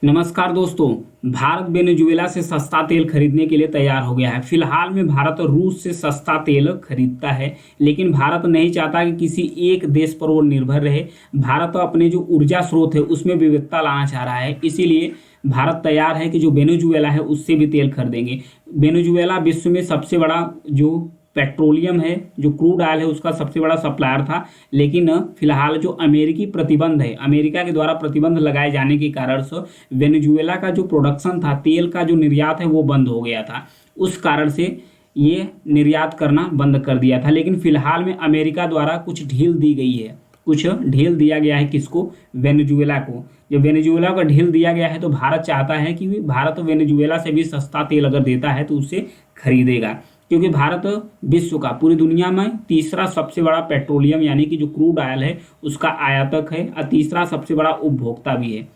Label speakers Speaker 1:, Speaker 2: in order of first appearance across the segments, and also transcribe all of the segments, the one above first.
Speaker 1: नमस्कार दोस्तों। भारत वेनेजुएला से सस्ता तेल खरीदने के लिए तैयार हो गया है। फिलहाल में भारत रूस से सस्ता तेल खरीदता है, लेकिन भारत नहीं चाहता कि किसी एक देश पर वो निर्भर रहे। भारत अपने जो ऊर्जा स्रोत है उसमें विविधता लाना चाह रहा है, इसीलिए भारत तैयार है कि जो वेनेजुएला है उससे भी तेल खरीदेंगे। वेनेजुएला विश्व में सबसे बड़ा जो पेट्रोलियम है, जो क्रूड ऑयल है, उसका सबसे बड़ा सप्लायर था। लेकिन फिलहाल जो अमेरिकी प्रतिबंध है, अमेरिका के द्वारा प्रतिबंध लगाए जाने के कारण से वेनेजुएला का जो प्रोडक्शन था, तेल का जो निर्यात है वो बंद हो गया था। उस कारण से ये निर्यात करना बंद कर दिया था। लेकिन फिलहाल में अमेरिका द्वारा कुछ ढील दी गई है, कुछ ढील दिया गया है। किसको? वेनेजुएला को। जब वेनेजुएला को ढील दिया गया है तो भारत चाहता है कि भारत वेनेजुएला से भी सस्ता तेल अगर देता है तो उसे खरीदेगा, क्योंकि भारत विश्व का, पूरी दुनिया में तीसरा सबसे बड़ा पेट्रोलियम यानी कि जो क्रूड ऑयल है उसका आयातक है और तीसरा सबसे बड़ा उपभोक्ता भी है।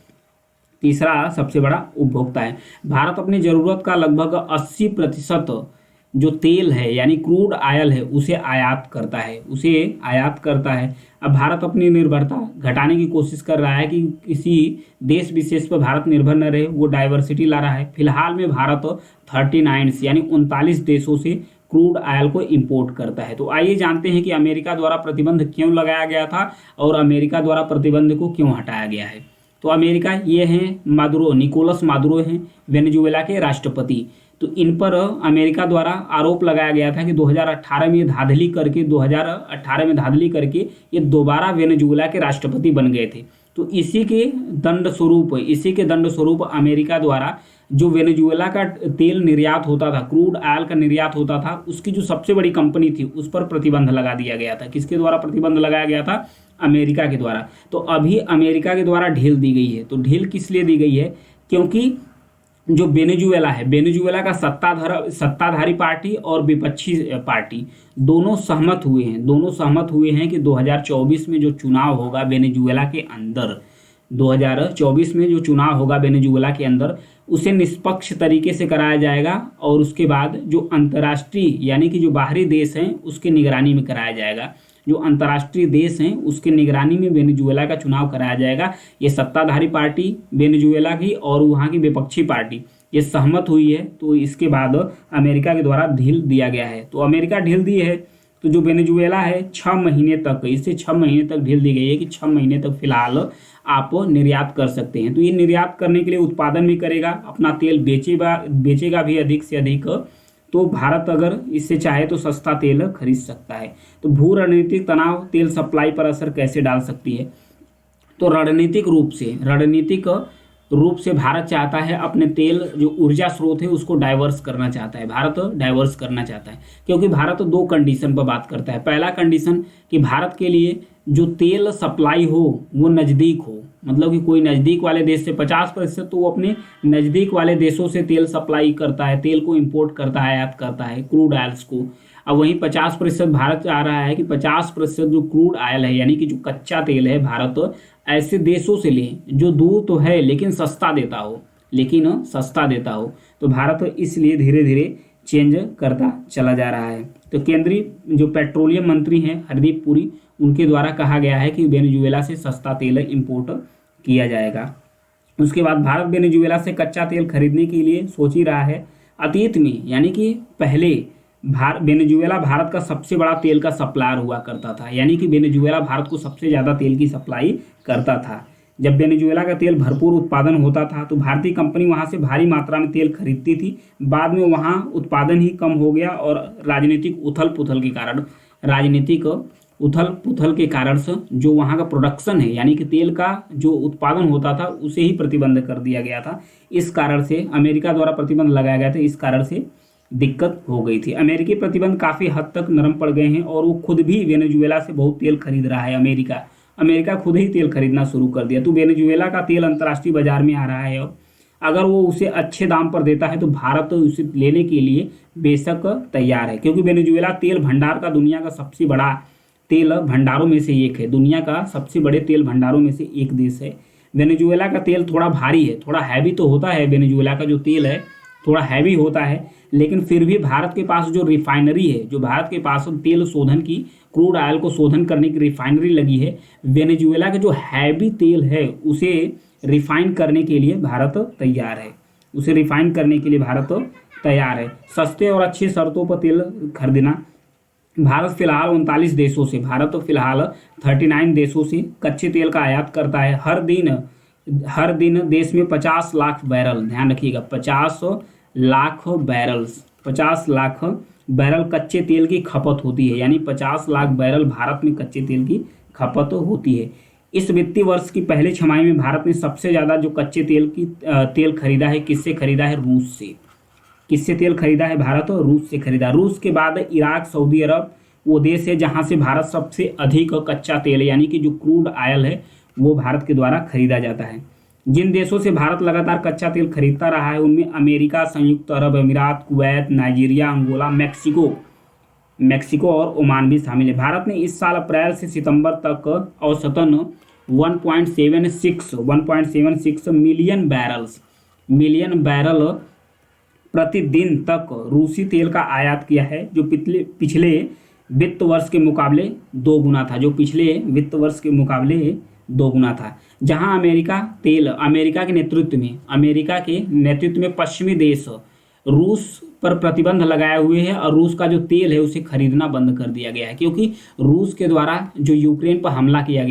Speaker 1: तीसरा सबसे बड़ा उपभोक्ता है। भारत अपनी ज़रूरत का लगभग 80% जो तेल है यानी क्रूड ऑयल है उसे आयात करता है। अब भारत अपनी निर्भरता घटाने की कोशिश कर रहा है कि किसी देश विशेष पर भारत निर्भर न रहे, वो डाइवर्सिटी ला रहा है। फिलहाल में भारत 39 यानी 39 देशों से क्रूड ऑयल को इंपोर्ट करता है। तो आइए जानते हैं कि अमेरिका द्वारा प्रतिबंध क्यों लगाया गया था और अमेरिका द्वारा प्रतिबंध को क्यों हटाया गया है। तो अमेरिका, ये हैं मादुरो, निकोलस मादुरो हैं वेनेजुएला के राष्ट्रपति। तो इन पर अमेरिका द्वारा आरोप लगाया गया था कि 2018 में धांधली करके ये दोबारा वेनेजुएला के राष्ट्रपति बन गए थे। तो इसी के दंड स्वरूप अमेरिका द्वारा जो वेनेजुएला का तेल निर्यात होता था, क्रूड ऑयल का निर्यात होता था, उसकी जो सबसे बड़ी कंपनी थी उस पर प्रतिबंध लगा दिया गया था। किसके द्वारा प्रतिबंध लगाया गया था? अमेरिका के द्वारा। तो अभी अमेरिका के द्वारा ढील दी गई है। तो ढील किस लिए दी गई है? क्योंकि जो वेनेजुएला है, वेनेजुएला का सत्ताधारी पार्टी और विपक्षी पार्टी दोनों सहमत हुए हैं कि 2024 में जो चुनाव होगा वेनेजुएला के अंदर, 2024 में जो चुनाव होगा वेनेजुएला के अंदर, उसे निष्पक्ष तरीके से कराया जाएगा और उसके बाद जो अंतर्राष्ट्रीय यानी कि जो बाहरी देश हैं उसके निगरानी में कराया जाएगा। जो अंतर्राष्ट्रीय देश हैं उसके निगरानी में वेनेजुएला का चुनाव कराया जाएगा। ये सत्ताधारी पार्टी वेनेजुएला की और वहाँ की विपक्षी पार्टी ये सहमत हुई है। तो इसके बाद अमेरिका के द्वारा ढील दिया गया है। तो अमेरिका ढील दी है तो जो वेनेजुएला है 6 महीने तक, इसे 6 महीने तक ढील दी गई है कि 6 महीने तक फिलहाल आप निर्यात कर सकते हैं। तो ये निर्यात करने के लिए उत्पादन भी करेगा, अपना तेल बेचेगा भी अधिक से अधिक। तो भारत अगर इससे चाहे तो सस्ता तेल खरीद सकता है। तो भू रणनीतिक तनाव तेल सप्लाई पर असर कैसे डाल सकती है? तो रणनीतिक रूप से भारत चाहता है अपने तेल जो ऊर्जा स्रोत है उसको डाइवर्स करना चाहता है। क्योंकि भारत 2 कंडीशन पर बात करता है। पहला कंडीशन कि भारत के लिए जो तेल सप्लाई हो वो नज़दीक हो, मतलब कि कोई नज़दीक वाले देश से 50% तो वो अपने नज़दीक वाले देशों से तेल सप्लाई करता है, तेल को इंपोर्ट करता है, आयात करता है क्रूड ऑयल्स को। अब वहीं 50% भारत चाह रहा है कि 50% जो क्रूड ऑयल है यानी कि जो कच्चा तेल है भारत ऐसे देशों से ले जो दूर तो है लेकिन सस्ता देता हो। तो भारत इसलिए धीरे धीरे चेंज करता चला जा रहा है। तो केंद्रीय जो पेट्रोलियम मंत्री हैं हरदीप पुरी, उनके द्वारा कहा गया है कि वेनेजुएला से सस्ता तेल इंपोर्ट किया जाएगा। उसके बाद भारत वेनेजुएला से कच्चा तेल खरीदने के लिए सोच ही रहा है। अतीत में यानी कि पहले वेनेजुएला भारत का सबसे बड़ा तेल का सप्लायर हुआ करता था, यानी कि वेनेजुएला भारत को सबसे ज़्यादा तेल की सप्लाई करता था। जब वेनेजुएला का तेल भरपूर उत्पादन होता था तो भारतीय कंपनी वहाँ से भारी मात्रा में तेल खरीदती थी। बाद में वहाँ उत्पादन ही कम हो गया और राजनीतिक उथल पुथल के कारण से जो वहाँ का प्रोडक्शन है यानी कि तेल का जो उत्पादन होता था उसे ही प्रतिबंध कर दिया गया था। इस कारण से अमेरिका द्वारा प्रतिबंध लगाया गया था, इस कारण से दिक्कत हो गई थी। अमेरिकी प्रतिबंध काफ़ी हद तक नरम पड़ गए हैं और वो खुद भी वेनेजुएला से बहुत तेल खरीद रहा है। अमेरिका खुद ही तेल खरीदना शुरू कर दिया। तो वेनेजुएला का तेल अंतर्राष्ट्रीय बाजार में आ रहा है। अब अगर वो उसे अच्छे दाम पर देता है तो भारत उसे लेने के लिए बेशक तैयार है, क्योंकि वेनेजुएला तेल भंडार का दुनिया का सबसे बड़ा तेल भंडारों में से एक है। दुनिया का सबसे बड़े तेल भंडारों में से एक देश है। वेनेजुएला का तेल थोड़ा भारी है, थोड़ा हैवी तो होता है। वेनेजुएला का जो तेल है थोड़ा हैवी होता है, लेकिन फिर भी भारत के पास जो रिफाइनरी है, जो भारत के पास तेल शोधन की, क्रूड ऑयल को शोधन करने की रिफाइनरी लगी है, वेनेजुएला का जो हैवी तेल है उसे रिफाइन करने के लिए भारत तैयार है, उसे रिफाइन करने के लिए भारत तैयार है। सस्ते और अच्छी शर्तों पर तेल खरीदना। भारत फिलहाल 39 देशों से कच्चे तेल का आयात करता है। हर दिन देश में 50 लाख बैरल, ध्यान रखिएगा 50 लाख बैरल कच्चे तेल की खपत होती है, यानी 50 लाख बैरल भारत में कच्चे तेल की खपत होती है। इस वित्तीय वर्ष की पहली छमाही में भारत ने सबसे ज़्यादा जो कच्चे तेल खरीदा है, किससे खरीदा है? रूस से। किससे तेल खरीदा है भारत? रूस से खरीदा। रूस के बाद इराक, सऊदी अरब वो देश है जहाँ से भारत सबसे अधिक कच्चा तेल यानी कि जो क्रूड ऑयल है वो भारत के द्वारा खरीदा जाता है। जिन देशों से भारत लगातार कच्चा तेल खरीदता रहा है उनमें अमेरिका, संयुक्त अरब अमीरात, कुवैत, नाइजीरिया, अंगोला, मैक्सिको और ओमान भी शामिल है। भारत ने इस साल अप्रैल से सितंबर तक औसतन 1.76 मिलियन बैरल प्रतिदिन तक रूसी तेल का आयात किया है, जो पिछले वित्त वर्ष के मुकाबले 2 गुना था, जहां अमेरिका के नेतृत्व में पश्चिमी देश रूस पर प्रतिबंध लगाए हुए हैं और रूस का जो तेल है उसे खरीदना बंद कर दिया गया है, क्योंकि रूस के द्वारा जो यूक्रेन पर हमला किया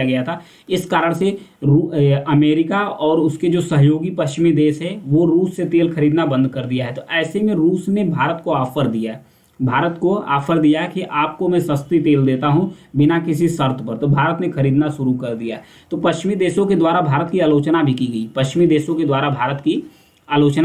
Speaker 1: गया था, इस कारण से अमेरिका और उसके जो सहयोगी पश्चिमी देश है वो रूस से तेल खरीदना बंद कर दिया है। तो ऐसे में रूस ने भारत को ऑफर दिया कि आपको मैं सस्ती तेल देता हूं बिना किसी शर्त पर, तो भारत ने खरीदना शुरू कर दिया। तो पश्चिमी देशों के द्वारा भारत की आलोचना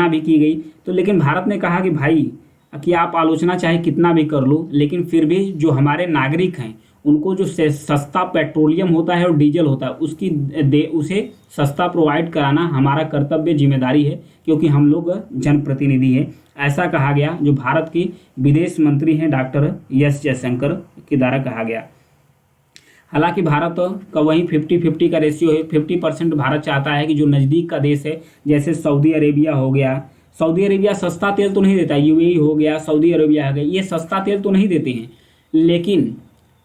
Speaker 1: भी की गई, तो लेकिन भारत ने कहा कि भाई कि आप आलोचना चाहे कितना भी कर लो, लेकिन फिर भी जो हमारे नागरिक हैं उनको जो सस्ता पेट्रोलियम होता है और डीजल होता है उसे सस्ता प्रोवाइड कराना हमारा कर्तव्य जिम्मेदारी है, क्योंकि हम लोग जनप्रतिनिधि हैं। ऐसा कहा गया, जो भारत की विदेश मंत्री हैं डॉक्टर एस जयशंकर के द्वारा कहा गया। हालांकि भारत का वहीं 50-50 का रेशियो है। 50% भारत चाहता है कि जो नज़दीक का देश है जैसे सऊदी अरेबिया हो गया, सऊदी अरेबिया सस्ता तेल तो नहीं देता, यूएई हो गया, सऊदी अरेबिया हो गया, ये सस्ता तेल तो नहीं देते हैं, लेकिन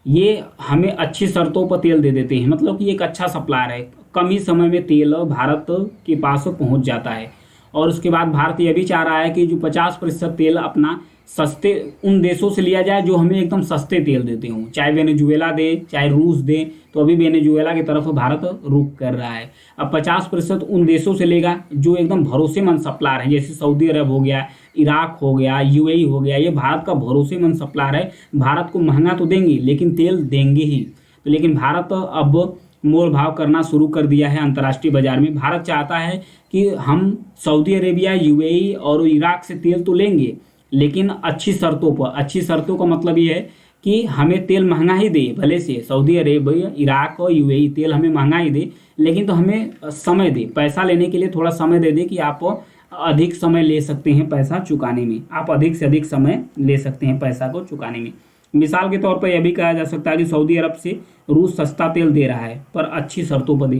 Speaker 1: ये हमें अच्छी शर्तों पर तेल दे देते हैं, मतलब कि एक अच्छा सप्लायर है। कम ही समय में तेल भारत के पास पहुंच जाता है। और उसके बाद भारत ये भी चाह रहा है कि जो 50% तेल अपना सस्ते उन देशों से लिया जाए जो हमें एकदम सस्ते तेल देते हों, चाहे वेनेजुएला दे चाहे रूस दे, तो अभी वेनेजुएला की तरफ भारत रुख कर रहा है। अब 50% उन देशों से लेगा जो एकदम भरोसेमंद सप्लायर है, जैसे सऊदी अरब हो गया, इराक हो गया, यूएई हो गया, ये भारत का भरोसेमंद सप्लायर है। भारत को महंगा तो देंगे लेकिन तेल देंगे ही। तो लेकिन भारत अब मोल भाव करना शुरू कर दिया है अंतर्राष्ट्रीय बाजार में। भारत चाहता है कि हम सऊदी अरेबिया, यूएई और इराक से तेल तो लेंगे, लेकिन अच्छी शर्तों पर। अच्छी शर्तों का मतलब ये है कि हमें तेल महंगा ही दे, भले से सऊदी अरेबिया, इराक और यूएई तेल हमें महंगा ही दे, लेकिन तो हमें समय दे, पैसा लेने के लिए थोड़ा समय दे दे कि आप अधिक समय ले सकते हैं पैसा चुकाने में, आप अधिक से अधिक समय ले सकते हैं पैसा को चुकाने में। मिसाल के तौर पर यह भी कहा जा सकता है कि सऊदी अरब से रूस सस्ता तेल दे रहा है पर अच्छी शर्तों पर दे,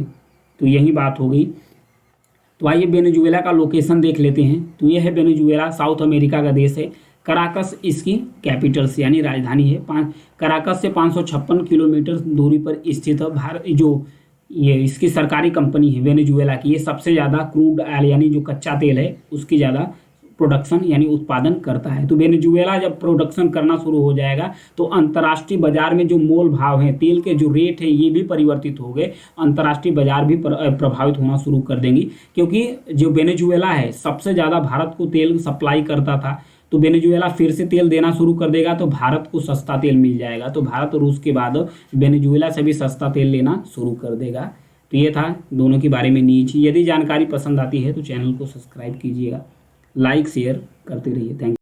Speaker 1: तो यही बात हो गई। तो आइए वेनेजुएला का लोकेशन देख लेते हैं। तो यह है वेनेजुएला, साउथ अमेरिका का देश है। कराकस इसकी कैपिटल से यानी राजधानी है। कराकस से 556 किलोमीटर दूरी पर स्थित भारत जो ये इसकी सरकारी कंपनी है वेनेजुएला की, ये सबसे ज़्यादा क्रूड ऑयल यानी जो कच्चा तेल है उसकी ज़्यादा प्रोडक्शन यानी उत्पादन करता है। तो वेनेजुएला जब प्रोडक्शन करना शुरू हो जाएगा तो अंतर्राष्ट्रीय बाजार में जो मोल भाव है, तेल के जो रेट है, ये भी परिवर्तित हो गए, अंतर्राष्ट्रीय बाजार भी प्रभावित होना शुरू कर देंगी। क्योंकि जो वेनेजुएला है सबसे ज़्यादा भारत को तेल सप्लाई करता था, तो वेनेजुएला फिर से तेल देना शुरू कर देगा तो भारत को सस्ता तेल मिल जाएगा। तो भारत रूस के बाद वेनेजुएला से भी सस्ता तेल लेना शुरू कर देगा। तो ये था दोनों के बारे में न्यूज़। यदि जानकारी पसंद आती है तो चैनल को सब्सक्राइब कीजिएगा, लाइक शेयर करते रहिए। Thank you.